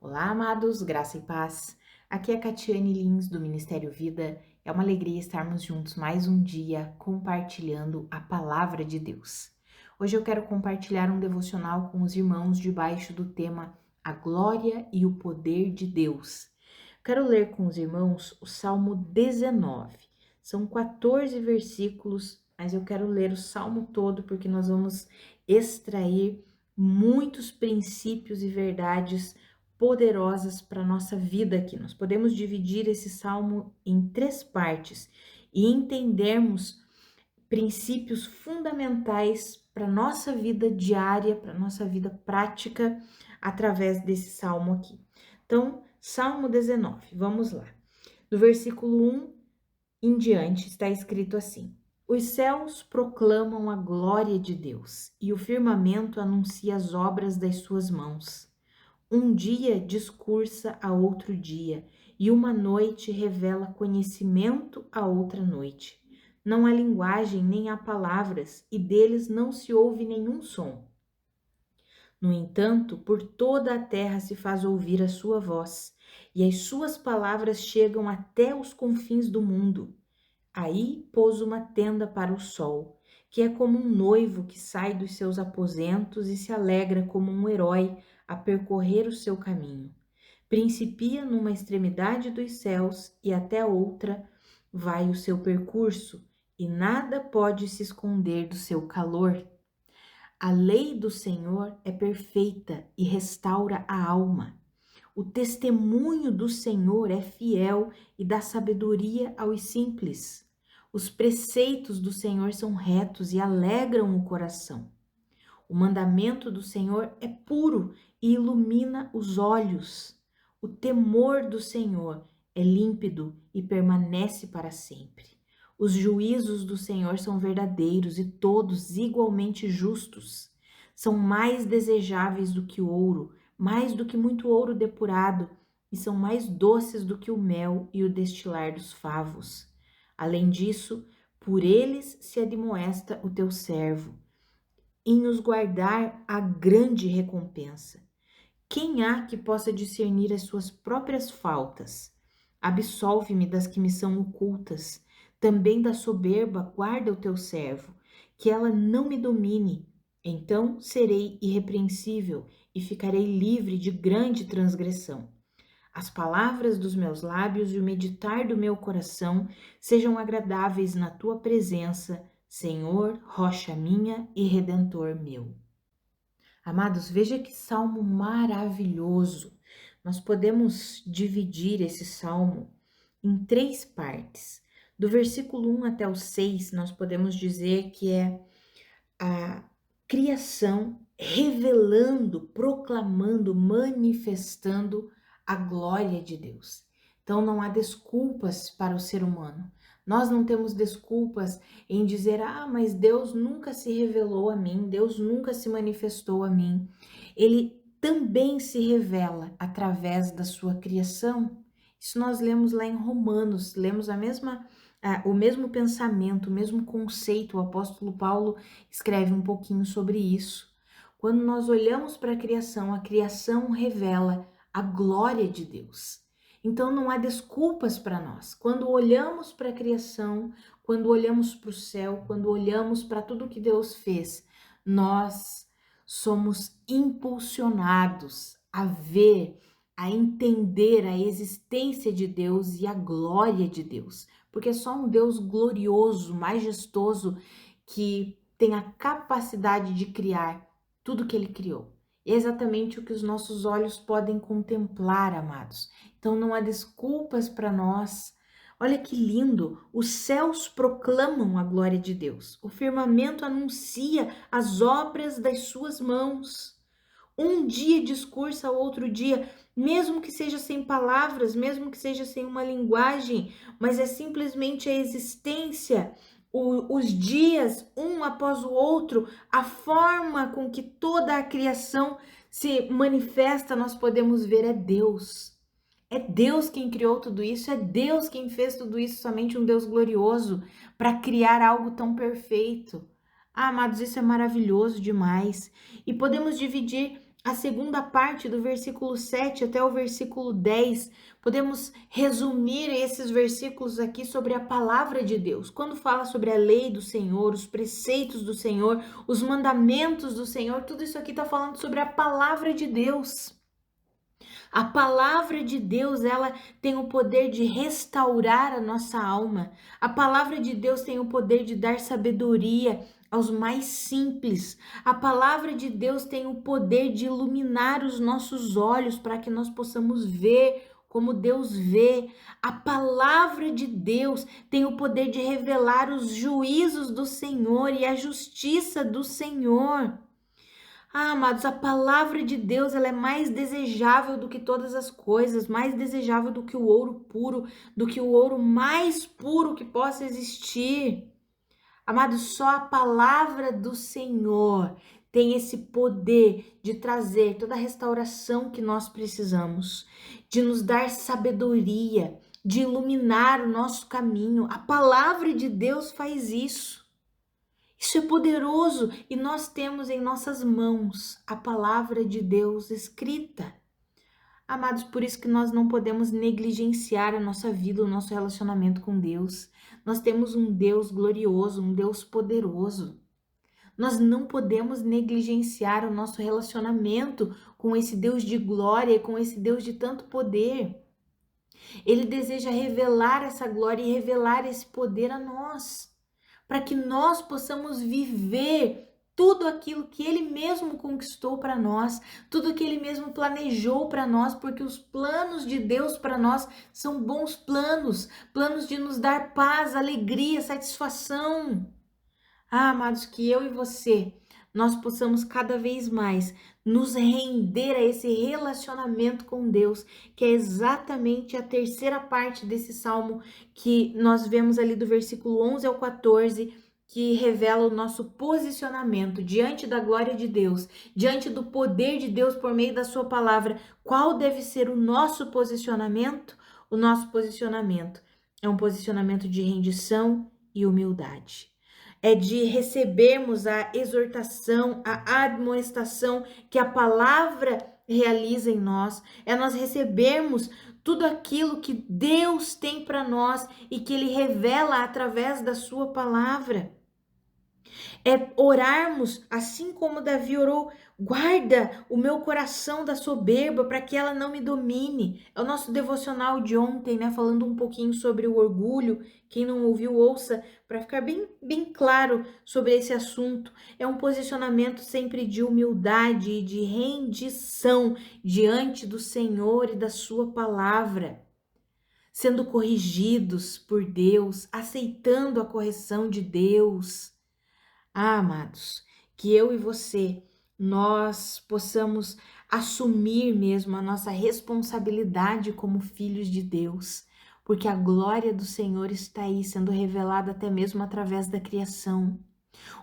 Olá, amados, graça e paz. Aqui é Catiane Lins, do Ministério Vida. É uma alegria estarmos juntos mais um dia compartilhando a palavra de Deus. Hoje eu quero compartilhar um devocional com os irmãos debaixo do tema A Glória e o Poder de Deus. Quero ler com os irmãos o Salmo 19. São 14 versículos, mas eu quero ler o Salmo todo porque nós vamos extrair muitos princípios e verdades poderosas para a nossa vida aqui. Nós podemos dividir esse salmo em 3 partes e entendermos princípios fundamentais para a nossa vida diária, para a nossa vida prática, através desse salmo aqui. Então, Salmo 19, vamos lá. Do versículo 1 em diante está escrito assim: Os céus proclamam a glória de Deus e o firmamento anuncia as obras das suas mãos. Um dia discursa a outro dia, e uma noite revela conhecimento a outra noite. Não há linguagem nem há palavras, e deles não se ouve nenhum som. No entanto, por toda a terra se faz ouvir a sua voz, e as suas palavras chegam até os confins do mundo. Aí pôs uma tenda para o sol, que é como um noivo que sai dos seus aposentos e se alegra como um herói a percorrer o seu caminho. Principia numa extremidade dos céus e até outra vai o seu percurso, e nada pode se esconder do seu calor. A lei do Senhor é perfeita e restaura a alma. O testemunho do Senhor é fiel e dá sabedoria aos simples. Os preceitos do Senhor são retos e alegram o coração. O mandamento do Senhor é puro e ilumina os olhos. O temor do Senhor é límpido e permanece para sempre. Os juízos do Senhor são verdadeiros e todos igualmente justos. São mais desejáveis do que o ouro, mais do que muito ouro depurado, e são mais doces do que o mel e o destilar dos favos. Além disso, por eles se admoesta o teu servo, em os guardar a grande recompensa. Quem há que possa discernir as suas próprias faltas? Absolve-me das que me são ocultas. Também da soberba guarda o teu servo, que ela não me domine. Então serei irrepreensível e ficarei livre de grande transgressão. As palavras dos meus lábios e o meditar do meu coração sejam agradáveis na tua presença, Senhor, rocha minha e redentor meu. Amados, veja que salmo maravilhoso. Nós podemos dividir esse salmo em 3 partes. Do versículo 1 até o 6, nós podemos dizer que é a criação revelando, proclamando, manifestando a glória de Deus. Então não há desculpas para o ser humano. Nós não temos desculpas em dizer: mas Deus nunca se revelou a mim, Deus nunca se manifestou a mim. Ele também se revela através da sua criação. Isso nós lemos lá em Romanos, lemos o mesmo pensamento, o mesmo conceito. O apóstolo Paulo escreve um pouquinho sobre isso. Quando nós olhamos para a criação revela a glória de Deus. Então não há desculpas para nós. Quando olhamos para a criação, quando olhamos para o céu, quando olhamos para tudo que Deus fez, nós somos impulsionados a ver, a entender a existência de Deus e a glória de Deus, porque é só um Deus glorioso, majestoso, que tem a capacidade de criar tudo que ele criou. É exatamente o que os nossos olhos podem contemplar, amados. Então não há desculpas para nós. Olha que lindo! Os céus proclamam a glória de Deus. O firmamento anuncia as obras das suas mãos. Um dia discursa ao outro dia, mesmo que seja sem palavras, mesmo que seja sem uma linguagem, mas é simplesmente a existência, os dias um após o outro, a forma com que toda a criação se manifesta, nós podemos ver é Deus. É Deus quem criou tudo isso, é Deus quem fez tudo isso, somente um Deus glorioso para criar algo tão perfeito. Amados, isso é maravilhoso demais. E podemos dividir a segunda parte do versículo 7 até o versículo 10. Podemos resumir esses versículos aqui sobre a palavra de Deus. Quando fala sobre a lei do Senhor, os preceitos do Senhor, os mandamentos do Senhor, tudo isso aqui está falando sobre a palavra de Deus. A palavra de Deus, ela tem o poder de restaurar a nossa alma. A palavra de Deus tem o poder de dar sabedoria aos mais simples. A palavra de Deus tem o poder de iluminar os nossos olhos para que nós possamos ver como Deus vê. A palavra de Deus tem o poder de revelar os juízos do Senhor e a justiça do Senhor. Amados, a palavra de Deus, ela é mais desejável do que todas as coisas, mais desejável do que o ouro puro, do que o ouro mais puro que possa existir. Amados, só a palavra do Senhor tem esse poder de trazer toda a restauração que nós precisamos, de nos dar sabedoria, de iluminar o nosso caminho. A palavra de Deus faz isso. Isso é poderoso e nós temos em nossas mãos a palavra de Deus escrita. Amados, por isso que nós não podemos negligenciar a nossa vida, o nosso relacionamento com Deus. Nós temos um Deus glorioso, um Deus poderoso. Nós não podemos negligenciar o nosso relacionamento com esse Deus de glória, com esse Deus de tanto poder. Ele deseja revelar essa glória e revelar esse poder a nós, para que nós possamos viver tudo aquilo que Ele mesmo conquistou para nós, tudo que Ele mesmo planejou para nós, porque os planos de Deus para nós são bons planos, planos de nos dar paz, alegria, satisfação. Amados, que eu e você, nós possamos cada vez mais nos render a esse relacionamento com Deus, que é exatamente a terceira parte desse salmo que nós vemos ali do versículo 11 ao 14, que revela o nosso posicionamento diante da glória de Deus, diante do poder de Deus por meio da sua palavra. Qual deve ser o nosso posicionamento? O nosso posicionamento é um posicionamento de rendição e humildade. É de recebermos a exortação, a admoestação que a palavra realiza em nós, é nós recebermos tudo aquilo que Deus tem para nós e que Ele revela através da sua palavra. É orarmos assim como Davi orou: guarda o meu coração da soberba para que ela não me domine. É o nosso devocional de ontem, né? Falando um pouquinho sobre o orgulho. Quem não ouviu, ouça, para ficar bem claro sobre esse assunto. É um posicionamento sempre de humildade e de rendição diante do Senhor e da sua palavra, sendo corrigidos por Deus, aceitando a correção de Deus. Amados, que eu e você, nós possamos assumir mesmo a nossa responsabilidade como filhos de Deus, porque a glória do Senhor está aí sendo revelada até mesmo através da criação.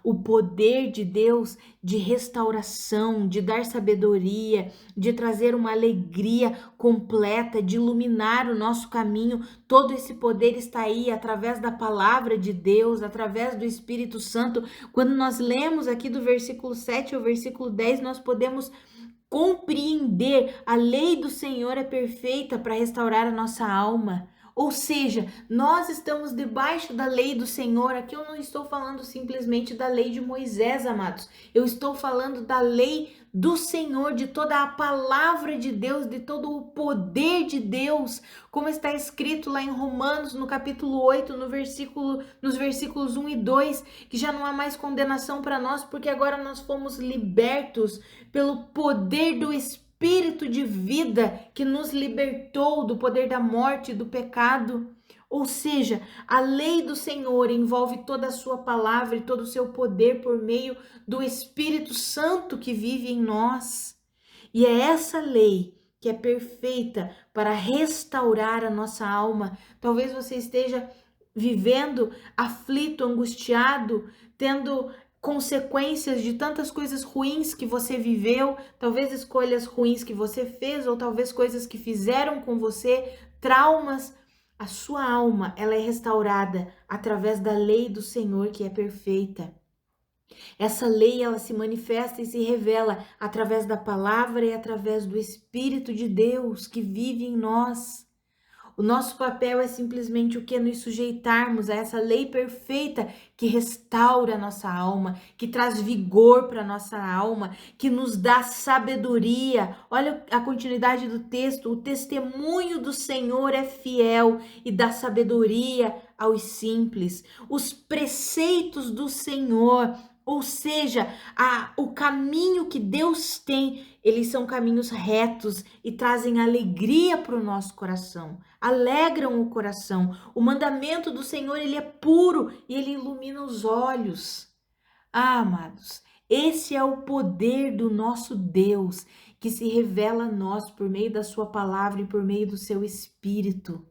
O poder de Deus de restauração, de dar sabedoria, de trazer uma alegria completa, de iluminar o nosso caminho, todo esse poder está aí através da palavra de Deus, através do Espírito Santo. Quando nós lemos aqui do versículo 7 ao versículo 10, nós podemos compreender a lei do Senhor é perfeita para restaurar a nossa alma. Ou seja, nós estamos debaixo da lei do Senhor. Aqui eu não estou falando simplesmente da lei de Moisés, amados. Eu estou falando da lei do Senhor, de toda a palavra de Deus, de todo o poder de Deus, como está escrito lá em Romanos, no capítulo 8, nos versículos 1 e 2, que já não há mais condenação para nós, porque agora nós fomos libertos pelo poder do Espírito de vida que nos libertou do poder da morte e do pecado. Ou seja, a lei do Senhor envolve toda a sua palavra e todo o seu poder por meio do Espírito Santo que vive em nós. E é essa lei que é perfeita para restaurar a nossa alma. Talvez você esteja vivendo aflito, angustiado, tendo consequências de tantas coisas ruins que você viveu, talvez escolhas ruins que você fez, ou talvez coisas que fizeram com você, traumas. A sua alma, ela é restaurada através da lei do Senhor, que é perfeita. Essa lei, ela se manifesta e se revela através da palavra e através do Espírito de Deus que vive em nós. O nosso papel é simplesmente o que? Nos sujeitarmos a essa lei perfeita que restaura a nossa alma, que traz vigor para a nossa alma, que nos dá sabedoria. Olha a continuidade do texto: o testemunho do Senhor é fiel e dá sabedoria aos simples. Os preceitos do Senhor, ou seja, o caminho que Deus tem, eles são caminhos retos e trazem alegria para o nosso coração, alegram o coração. O mandamento do Senhor, ele é puro e ele ilumina os olhos. Ah, amados, esse é o poder do nosso Deus que se revela a nós por meio da sua palavra e por meio do seu Espírito.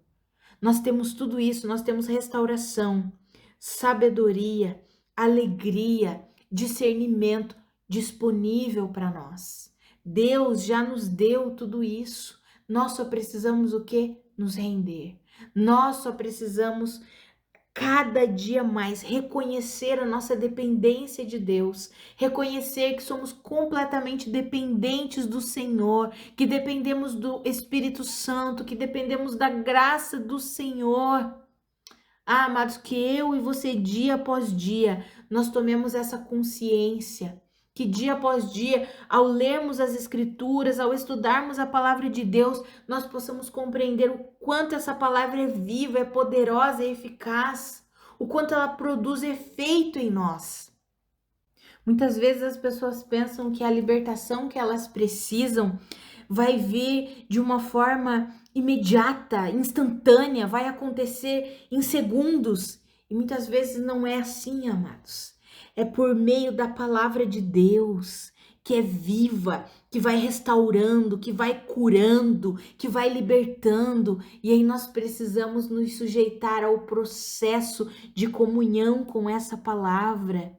Nós temos tudo isso, nós temos restauração, sabedoria, alegria, discernimento disponível para nós. Deus já nos deu tudo isso. Nós só precisamos o quê? Nos render. Nós só precisamos cada dia mais reconhecer a nossa dependência de Deus, reconhecer que somos completamente dependentes do Senhor, que dependemos do Espírito Santo, que dependemos da graça do Senhor. Ah, amados, que eu e você, dia após dia, nós tomemos essa consciência, que dia após dia, ao lermos as Escrituras, ao estudarmos a palavra de Deus, nós possamos compreender o quanto essa palavra é viva, é poderosa, é eficaz, o quanto ela produz efeito em nós. Muitas vezes as pessoas pensam que a libertação que elas precisam vai vir de uma forma imediata, instantânea, vai acontecer em segundos. E muitas vezes não é assim, amados. É por meio da palavra de Deus, que é viva, que vai restaurando, que vai curando, que vai libertando. E aí nós precisamos nos sujeitar ao processo de comunhão com essa palavra.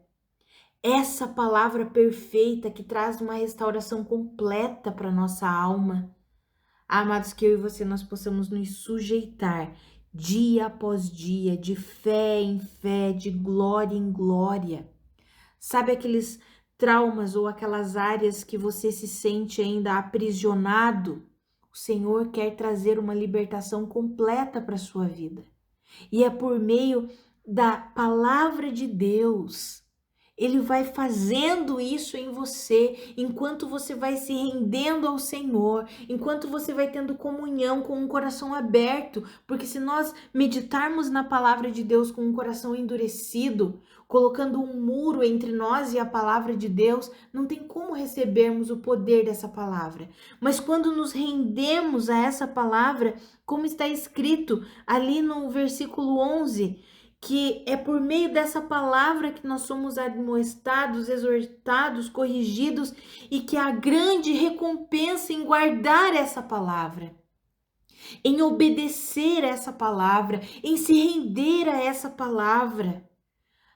Essa palavra perfeita que traz uma restauração completa para nossa alma. Amados, que eu e você nós possamos nos sujeitar dia após dia, de fé em fé, de glória em glória. Sabe aqueles traumas ou aquelas áreas que você se sente ainda aprisionado? O Senhor quer trazer uma libertação completa para a sua vida. E é por meio da palavra de Deus. Ele vai fazendo isso em você, enquanto você vai se rendendo ao Senhor, enquanto você vai tendo comunhão com um coração aberto, porque se nós meditarmos na palavra de Deus com um coração endurecido, colocando um muro entre nós e a palavra de Deus, não tem como recebermos o poder dessa palavra. Mas quando nos rendemos a essa palavra, como está escrito ali no versículo 11, que é por meio dessa palavra que nós somos admoestados, exortados, corrigidos e que há grande recompensa em guardar essa palavra, em obedecer essa palavra, em se render a essa palavra.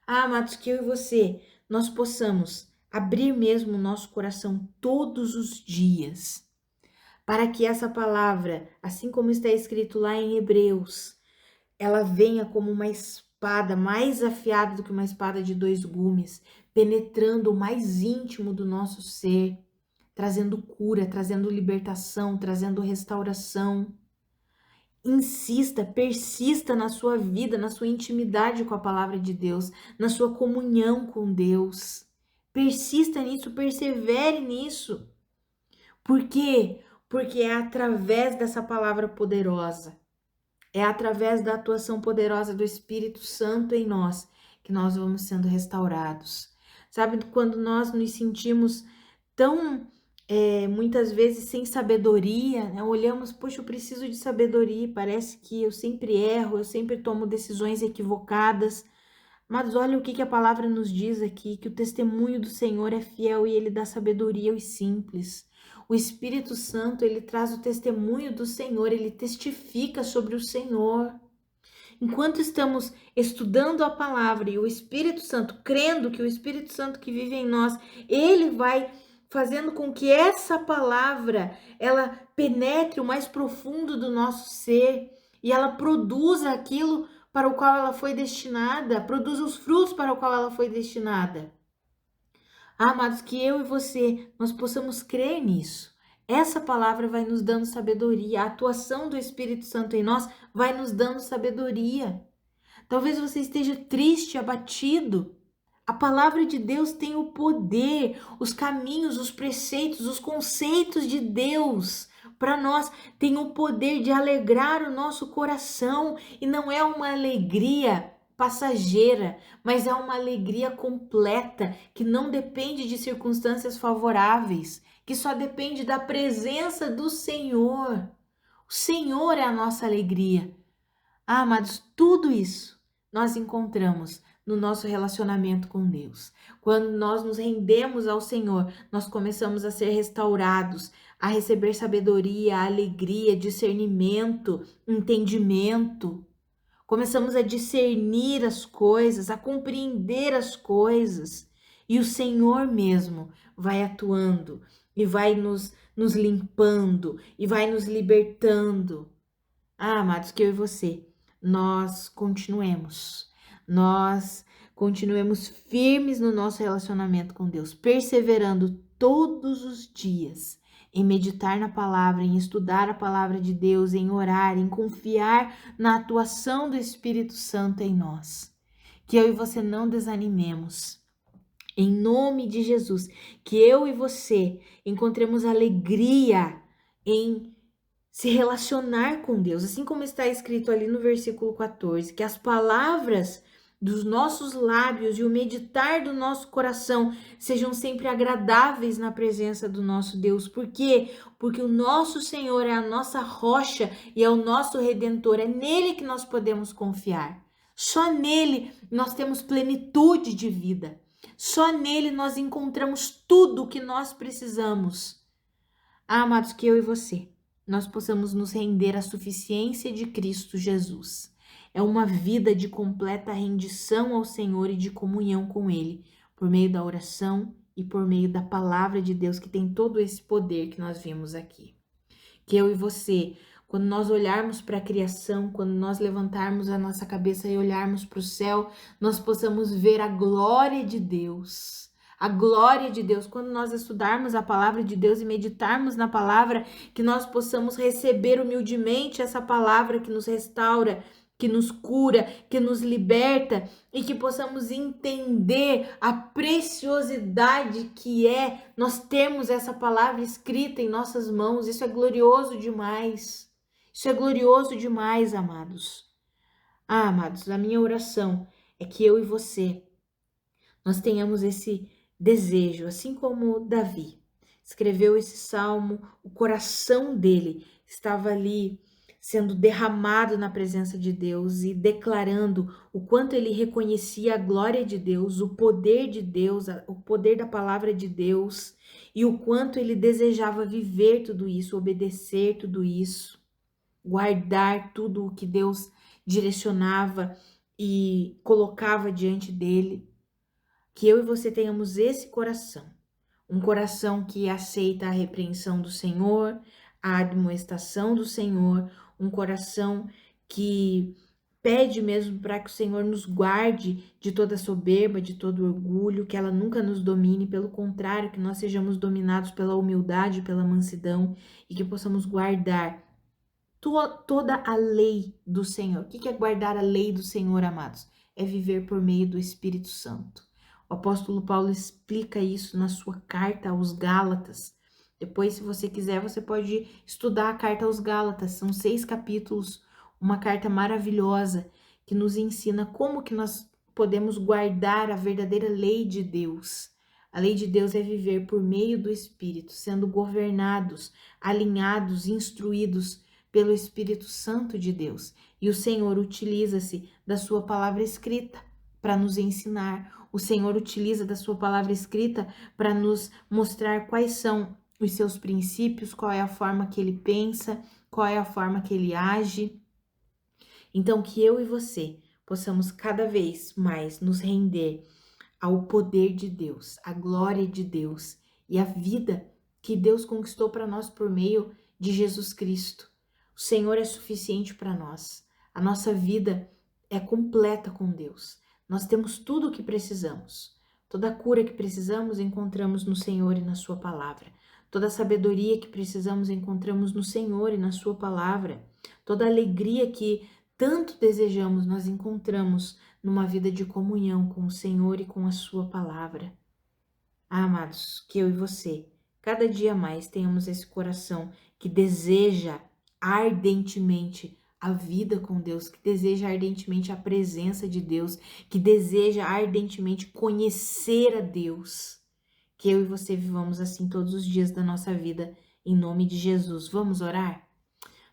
Ah, amados, que eu e você, nós possamos abrir mesmo o nosso coração todos os dias, para que essa palavra, assim como está escrito lá em Hebreus, ela venha como uma espada mais afiada do que uma espada de dois gumes, penetrando o mais íntimo do nosso ser, trazendo cura, trazendo libertação, trazendo restauração. Insista, persista na sua vida, na sua intimidade com a palavra de Deus, na sua comunhão com Deus. Persista nisso, persevere nisso. Por quê? Porque é através dessa palavra poderosa, é através da atuação poderosa do Espírito Santo em nós que nós vamos sendo restaurados. Sabe, quando nós nos sentimos tão, muitas vezes, sem sabedoria, né? Olhamos, poxa, eu preciso de sabedoria, parece que eu sempre erro, eu sempre tomo decisões equivocadas. Mas olha o que a palavra nos diz aqui, que o testemunho do Senhor é fiel e ele dá sabedoria aos simples. O Espírito Santo, ele traz o testemunho do Senhor, ele testifica sobre o Senhor. Enquanto estamos estudando a palavra e o Espírito Santo, crendo que o Espírito Santo que vive em nós, ele vai fazendo com que essa palavra, ela penetre o mais profundo do nosso ser e ela produza aquilo para o qual ela foi destinada, produza os frutos para o qual ela foi destinada. Amados, que eu e você, nós possamos crer nisso. Essa palavra vai nos dando sabedoria, a atuação do Espírito Santo em nós vai nos dando sabedoria. Talvez você esteja triste, abatido. A palavra de Deus tem o poder, os caminhos, os preceitos, os conceitos de Deus para nós tem o poder de alegrar o nosso coração, e não é uma alegria passageira, mas é uma alegria completa que não depende de circunstâncias favoráveis, que só depende da presença do Senhor. O Senhor é a nossa alegria. Ah, amados, tudo isso nós encontramos no nosso relacionamento com Deus. Quando nós nos rendemos ao Senhor, nós começamos a ser restaurados, a receber sabedoria, alegria, discernimento, entendimento. Começamos a discernir as coisas, a compreender as coisas. E o Senhor mesmo vai atuando e vai nos limpando e vai nos libertando. Ah, amados, que eu e você, nós continuemos firmes no nosso relacionamento com Deus, perseverando todos os dias em meditar na palavra, em estudar a palavra de Deus, em orar, em confiar na atuação do Espírito Santo em nós. Que eu e você não desanimemos. Em nome de Jesus, que eu e você encontremos alegria em se relacionar com Deus, assim como está escrito ali no versículo 14, que as palavras dos nossos lábios e o meditar do nosso coração sejam sempre agradáveis na presença do nosso Deus. Por quê? Porque o nosso Senhor é a nossa rocha e é o nosso Redentor, é nele que nós podemos confiar. Só nele nós temos plenitude de vida. Só nele nós encontramos tudo o que nós precisamos. Ah, amados, que eu e você nós possamos nos render à suficiência de Cristo Jesus. É uma vida de completa rendição ao Senhor e de comunhão com Ele, por meio da oração e por meio da palavra de Deus, que tem todo esse poder que nós vimos aqui. Que eu e você, quando nós olharmos para a criação, quando nós levantarmos a nossa cabeça e olharmos para o céu, nós possamos ver a glória de Deus. A glória de Deus, quando nós estudarmos a palavra de Deus e meditarmos na palavra, que nós possamos receber humildemente essa palavra que nos restaura, que nos cura, que nos liberta, e que possamos entender a preciosidade que é nós termos essa palavra escrita em nossas mãos. Isso é glorioso demais. Isso é glorioso demais, amados. Ah, amados, a minha oração é que eu e você, nós tenhamos esse desejo, assim como Davi escreveu esse salmo, o coração dele estava ali sendo derramado na presença de Deus e declarando o quanto ele reconhecia a glória de Deus, o poder de Deus, o poder da palavra de Deus, e o quanto ele desejava viver tudo isso, obedecer tudo isso, guardar tudo o que Deus direcionava e colocava diante dele. Que eu e você tenhamos esse coração, um coração que aceita a repreensão do Senhor, a admoestação do Senhor, um coração que pede mesmo para que o Senhor nos guarde de toda soberba, de todo orgulho, que ela nunca nos domine, pelo contrário, que nós sejamos dominados pela humildade, pela mansidão, e que possamos guardar toda a lei do Senhor. O que é guardar a lei do Senhor, amados? É viver por meio do Espírito Santo. O apóstolo Paulo explica isso na sua carta aos Gálatas. Depois, se você quiser, você pode estudar a carta aos Gálatas. São 6 capítulos, uma carta maravilhosa que nos ensina como que nós podemos guardar a verdadeira lei de Deus. A lei de Deus é viver por meio do Espírito, sendo governados, alinhados, instruídos pelo Espírito Santo de Deus. E o Senhor utiliza-se da sua palavra escrita para nos ensinar. O Senhor utiliza da sua palavra escrita para nos mostrar quais são os seus princípios, qual é a forma que ele pensa, qual é a forma que ele age. Então, que eu e você possamos cada vez mais nos render ao poder de Deus, à glória de Deus e à vida que Deus conquistou para nós por meio de Jesus Cristo. O Senhor é suficiente para nós. A nossa vida é completa com Deus. Nós temos tudo o que precisamos. Toda a cura que precisamos encontramos no Senhor e na sua palavra. Toda a sabedoria que precisamos encontramos no Senhor e na sua palavra. Toda a alegria que tanto desejamos nós encontramos numa vida de comunhão com o Senhor e com a sua palavra. Amados, que eu e você, cada dia mais tenhamos esse coração que deseja ardentemente a vida com Deus, que deseja ardentemente a presença de Deus, que deseja ardentemente conhecer a Deus. Que eu e você vivamos assim todos os dias da nossa vida, em nome de Jesus. Vamos orar?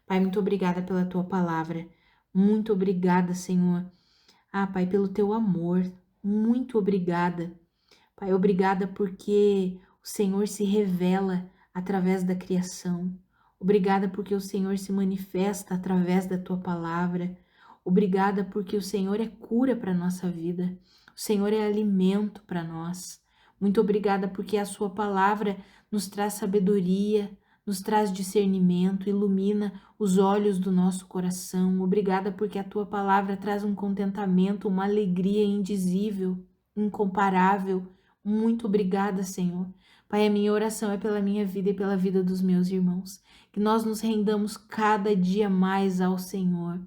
Pai, muito obrigada pela tua palavra. Muito obrigada, Senhor. Pai, pelo teu amor. Muito obrigada. Pai, obrigada porque o Senhor se revela através da criação. Obrigada porque o Senhor se manifesta através da tua palavra. Obrigada porque o Senhor é cura para a nossa vida. O Senhor é alimento para nós. Muito obrigada porque a sua palavra nos traz sabedoria, nos traz discernimento, ilumina os olhos do nosso coração. Obrigada porque a tua palavra traz um contentamento, uma alegria indizível, incomparável. Muito obrigada, Senhor. Pai, a minha oração é pela minha vida e pela vida dos meus irmãos. Que nós nos rendamos cada dia mais ao Senhor.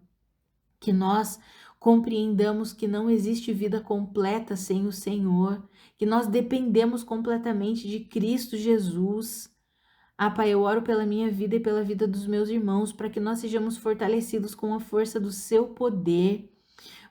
Que nós compreendamos que não existe vida completa sem o Senhor. Que nós dependemos completamente de Cristo Jesus. Pai, eu oro pela minha vida e pela vida dos meus irmãos, para que nós sejamos fortalecidos com a força do seu poder.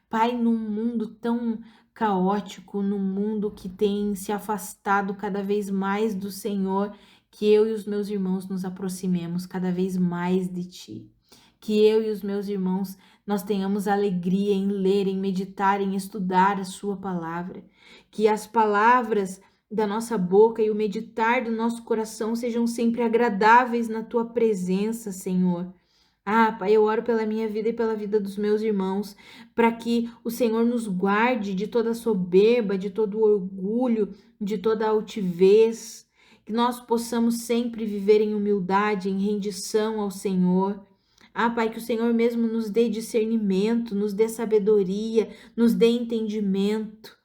Pai, num mundo tão caótico, num mundo que tem se afastado cada vez mais do Senhor, que eu e os meus irmãos nos aproximemos cada vez mais de Ti. Que eu e os meus irmãos, nós tenhamos alegria em ler, em meditar, em estudar a Sua palavra. Que as palavras da nossa boca e o meditar do nosso coração sejam sempre agradáveis na Tua presença, Senhor. Pai, eu oro pela minha vida e pela vida dos meus irmãos, para que o Senhor nos guarde de toda soberba, de todo orgulho, de toda altivez, que nós possamos sempre viver em humildade, em rendição ao Senhor. Pai, que o Senhor mesmo nos dê discernimento, nos dê sabedoria, nos dê entendimento.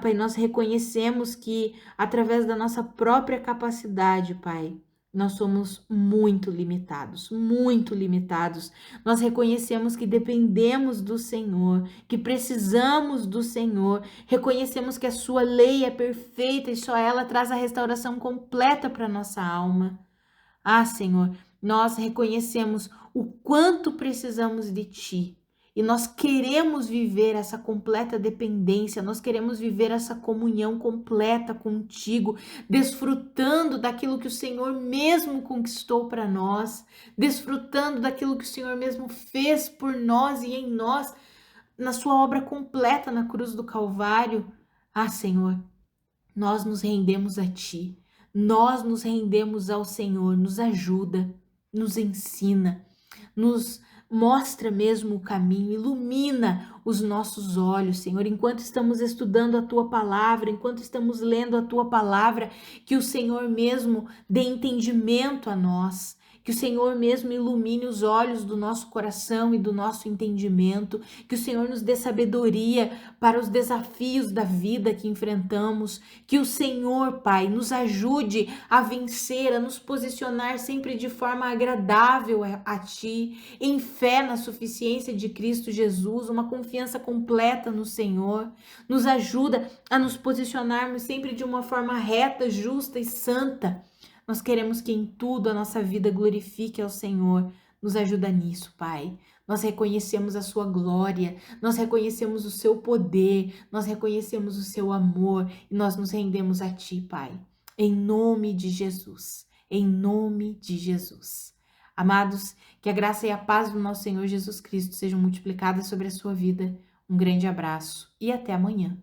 Pai, nós reconhecemos que através da nossa própria capacidade, Pai, nós somos muito limitados, muito limitados. Nós reconhecemos que dependemos do Senhor, que precisamos do Senhor. Reconhecemos que a sua lei é perfeita e só ela traz a restauração completa para nossa alma. Senhor, nós reconhecemos o quanto precisamos de Ti. E nós queremos viver essa completa dependência, nós queremos viver essa comunhão completa contigo, desfrutando daquilo que o Senhor mesmo conquistou para nós, desfrutando daquilo que o Senhor mesmo fez por nós e em nós, na sua obra completa na cruz do Calvário. Senhor, nós nos rendemos a Ti, nós nos rendemos ao Senhor, nos ajuda, nos ensina, nos mostra mesmo o caminho, ilumina os nossos olhos, Senhor, enquanto estamos estudando a Tua palavra, enquanto estamos lendo a Tua palavra, que o Senhor mesmo dê entendimento a nós, que o Senhor mesmo ilumine os olhos do nosso coração e do nosso entendimento, que o Senhor nos dê sabedoria para os desafios da vida que enfrentamos, que o Senhor, Pai, nos ajude a vencer, a nos posicionar sempre de forma agradável a Ti, em fé na suficiência de Cristo Jesus, uma confiança completa no Senhor. Nos ajuda a nos posicionarmos sempre de uma forma reta, justa e santa. Nós queremos que em tudo a nossa vida glorifique ao Senhor. Nos ajuda nisso, Pai. Nós reconhecemos a sua glória, nós reconhecemos o seu poder, nós reconhecemos o seu amor e nós nos rendemos a Ti, Pai. Em nome de Jesus, em nome de Jesus. Amados, que a graça e a paz do nosso Senhor Jesus Cristo sejam multiplicadas sobre a sua vida. Um grande abraço e até amanhã.